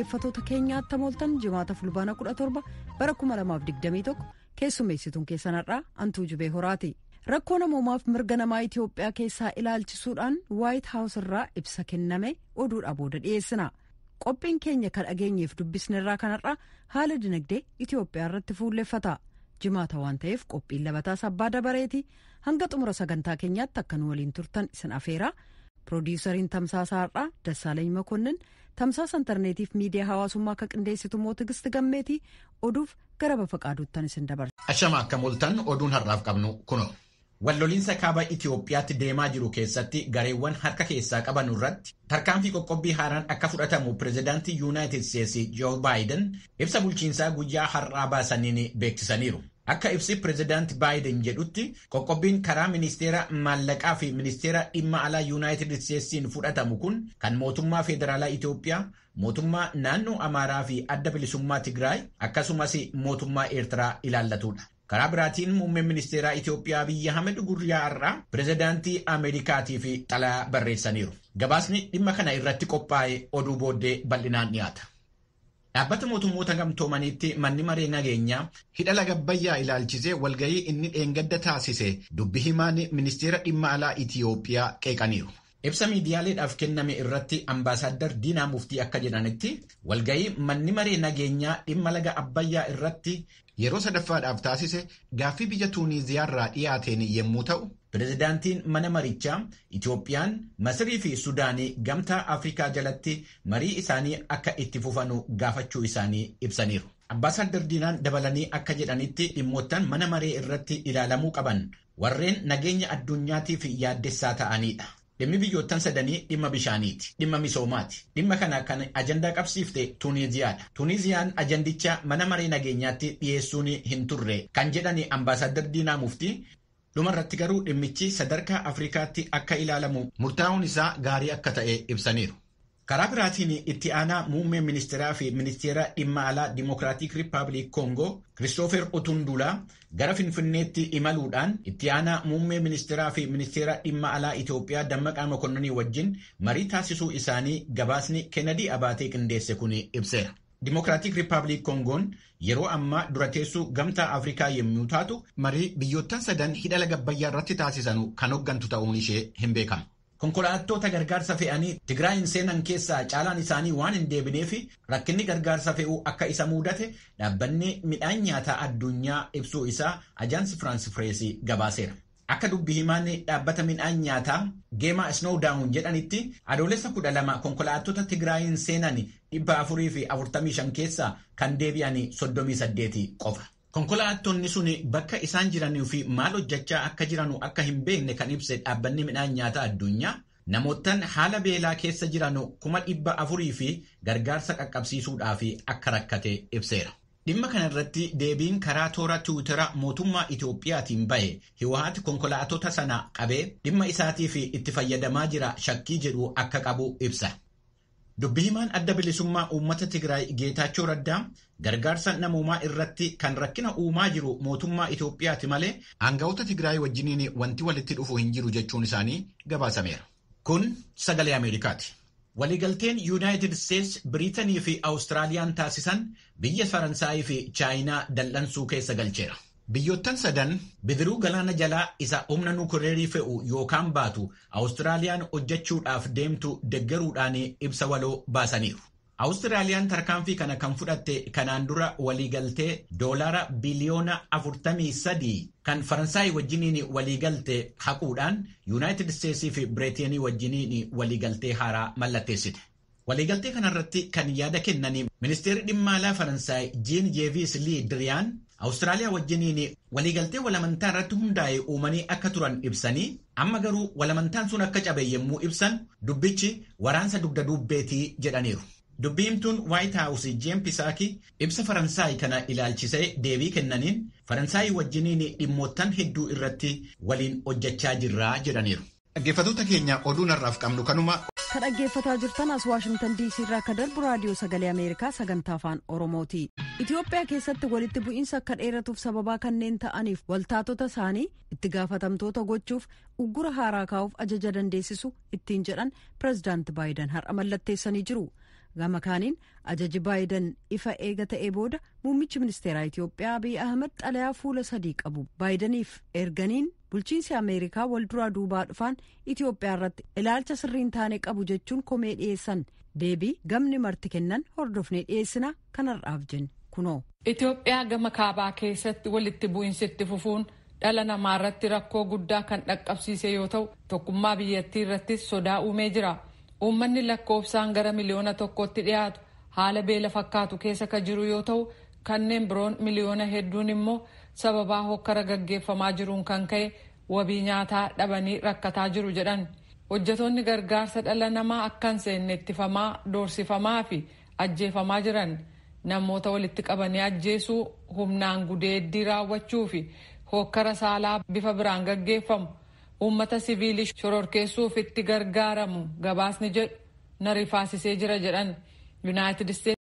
dhaggeeffatoota keenyaatti mooltan jimaata fulbaana 17 bara 2021 keessummeessituun keessanarraa Antuu Jubee Horaati. Rakkoo namoomaaf mirga namaa Itiyoophiyaa keessaa ilaalchisuudhaan Waayit Haawus irraa ibsa kenname oduudha booda dhiyeessina. Qophiin keenya kan dhageenyeef dubbisnerraa kanarraa haala dinagdee Itiyoophiyaa irratti fuulleffata. Jimaata waan ta'eef qophiin labataa sabbaa dabareeti. Hanga xumura sagantaa keenyaatti akka nu waliin turtan isin afeera. Piroodyusariin Tamsaasaa Har'aa Dassaalany Makonnin, tamsaasa intarneetiif miidiyaa hawaasummaa akka qindeessitu Mootigist Gammeetii oduuf gara Bafaqaaduuttan isin dabarsa. Ashama akka mooltan oduun har'aaf qabnu kuno. Walloliinsa kaaba Itiyoophiyaatti deemaa jiru keessatti gareewwan harka keessaa qaban irratti tarkaanfii qoqqobbii haaraan akka fudhatamu pirezidaantii Yuunaayitid Steetsi Joo Baayiden ibsa bulchiinsaa guyyaa har'aa baasaniin beeksisaniiru. Akka ibsi pirezidaanti Baayiden jedhutti qoqqobbiin karaa ministeera maallaqaa fi ministeera dhimma alaa Yuunaayitid Steetsiin fudhatamu kun kan mootummaa federaalaa Itiyoophiyaa, mootummaa naannoo Amaaraa fi adda bilisummaa Tigraay akkasumas mootummaa Eertiraa ilaallatudha. Karaa biraatiin muummeen ministeeraa Itiyoophiyaa Abiyyi Ahmed guyyaa har'aa pirezidaantii Ameerikaatiif xalayaa barreessaniiru. Gabaasni dhimma kana irratti qophaa'e oduu booddee bal'inaan dhiyaata. Dhaabbata mootummoota gamtoomaniitti manni maree nageenyaa hidha laga Abbayyaa ilaalchisee walgahii inni dheengadda taasise dubbi himaan ministeera dhimma alaa Itiyoophiyaa qeeqaniiru. Ibsa miidiyaaleedhaaf kenname irratti ambaasaaddar Diinaa Muftii akka jedhanitti walgahii manni maree nageenyaa dhimma laga Abbayyaa irratti yeroo sadaffaadhaaf taasise gaaffii biyya Tuuniiziyaarraa dhiyaateen yommuu ta'u, pirezidaantiin mana marichaa Itiyoophiyaan, Masirii fi Sudaanii gamtaa Afrikaa jalatti marii isaanii akka itti fufanu gaafachuu isaanii ibsaniiru. Ambaasaaddar Diinaan dabalanii akka jedhanitti dhimmoottan mana maree irratti ilaalamuu qaban warreen nageenya addunyaatiif yaaddessaa ta'anidha. Dhimmi biyyoottan sadanii dhimma bishaaniiti, dhimma misoomaati. Dhimma kana kan ajandaa qabsiifte Tuuniiziyaadha. Tuuniiziyaan ajandicha mana maree nageenyaatti dhiyeessuun hin turre kan jedhani ambaasaaddar Diinaa Muftii. Dhumarratti garuu dhimmichi sadarkaa Afrikaatti akka ilaalamu murtaa'uun isaa gaarii akka ta'e ibsaniiru. Karaa biraatiin itti aanaa muummee ministeeraa fi ministeera dhimma alaa Dimokiraatik Rippaabilik Koongoo Kiristoofer Otundulaa gara Finfinneetti imaluudhaan itti aanaa muummee ministeeraa fi ministeera dhimma alaa Itiyoophiyaa Dammaqaa Mokonnonii wajjin marii taasisuu isaanii gabaasni Kennedy Abaatee qindeesse kun ibseera. Dimokiraatik Rippaabilik Koongoon yeroo ammaa dura teessuu gamtaa Afrikaa yommuu taatu marii biyyoottan sadan hidha laga Abbayyaa irratti taasisanu kan hooggantu ta'uun ishee hin beekamu. Konkolaattota gargaarsa fe'anii Tigraayin seenan keessaa caalaan isaanii waan hin deebineef rakkinni gargaarsa fe'uu akka isa mudate dhaabbanni midhaan nyaataa addunyaa ibsuu isaa Ajaansi Firaans Fireesii gabaaseera. Akka dubbi himaan dhaabbata midhaan nyaataa Geema Snowdown jedhanitti adoolessa 12 konkolaattota Tigraayin seenan 445 keessaa kan deebi'an 38 qofa. Konkolaattonni sun bakka isaan jiranii fi maal hojjechaa akka jiranu akka hin beekne kan ibse dhaabbanni midhaan nyaataa addunyaa namoottan haala beelaa keessa jiran 400,000 fi gargaarsa qaqqabsiisuudhaaf akka rakkate ibseera. Dhimma kana irratti deebiin karaa toora Tiwiitara mootummaa Itiyoophiyaatiin bahe Hiwaat konkolaattota sana qabee dhimma isaatiif itti fayyadamaa jira shakkii jedhu akka qabu ibsa. Dubbi himaan adda bilisummaa uummata Tigraay Geetaachoo Raddaa gargaarsa namoomaa irratti kan rakkina uumaa jiru mootummaa Itiyoophiyaati malee aangawoota Tigraay wajjiniin wanti walitti dhufu hin jiru jechuun isaanii gabaasameera. Kun sagalee Ameerikaati. Waliigalteen Yuunaayitid Steets, Biriitanii fi Awustiraaliyaan taasisan biyya Faransaayii fi Chaayinaa dal'ansuu keessa galcheera. Biyyoottan sadan bidiruu galaana jalaa isa humna nuukileerii fe'u yookaan baatu Awustiraaliyaan hojjechuudhaaf deemtu deggeruudhaan ibsa waloo baasaniiru. Awustiraaliyaan tarkaanfii kana kan fudhatte kanaan dura waliigaltee doolaara biliyoona 43 kan Faransaay wajjiniin waliigalte haquudhaan Yuunaayitid Steetsii fi Biriiteenii wajjiniin waliigaltee haaraa mallatteessite. Waliigaltee kanarratti kan yaada kennanii ministeerri dhimma alaa Faransaay Jean-Yves Le Drian Awustiraaliyaa wajjiniin waliigaltee walamantaa irratti hundaa'e uumanii akka turan ibsanii amma garuu walamantaan sun akka cabe yommuu ibsan dubbichi waraansa dugda dubbeetii jedhaniiru. Dubbiimtuun White House Jen Psaki ibsa Faransaay kana ilaalchisee deebii kennaniin Faransaay wajjiniin dhimmoottan hedduu irratti waliin hojjechaa jirraa jedhaniiru. Dhaggeeffattoota keenya oduun har'aaf qabnu kanuma. Kan dhaggeeffataa jirtan as Waashingtan DC irraa kan darbu raadiyoo sagalee Ameerikaa sagantaa afaan Oromooti. Itoophiyaa keessatti walitti bu'iinsa akka dheeratuuf sababaa kanneen ta'aniif waltaatota isaanii itti gaafatamtoota gochuuf uggura haaraa kaa'uuf ajaja dandeessisu ittiin jedhan pireezidaanti Baayiden har'a mallatteessanii jiru. Gama kaaniin ajaji Baayiden ifa eega ta'ee booda muummichi ministeeraa Itiyoophiyaa Abiy Ahmed xalayaa fuula 3 qabu Baayideniif erganiin bulchiinsi Ameerikaa wal duraa duubaa dhufaan Itiyoophiyaa irratti ilaalcha sirriin taane qabu jechuun komee dhiyeessan. Deebii gamni marti kennan hordofnee dhiyeessina kanarraaf jenne kunoo. Itiyoophiyaa gama kaabaa keessatti walitti bu'insitti fufuun dhala namaa irratti rakkoo guddaa kan dhaqqabsiise yoo ta'u tokkummaa biyyattii irrattis sodaa uumee jira. Uummanni lakkoofsaan gara miliyoona 1tti dhiyaatu haala beela fakkaatu keessa ka jiru yoo ta'u kanneen biroon miliyoona hedduun immoo sababaa hokkara gaggeeffamaa jiruun kan ka'e wabii nyaataa dhabanii rakkataa jiru jedhan. Hojjetoonni gargaarsa dhala namaa akkan seenne ittifamaa, doorsifamaa fi ajjeefamaa jiran. Namoota walitti qabanii ajjeesuu, humnaan gudeeddii raawwachuu fi hokkara saalaa bifa biraan gaggeeffamu. Uummata siviilii shororkeessuuf itti gargaaramu gabaasni jedhu na rifaasisee jira jedhan. Yuunaayitid Isteetsi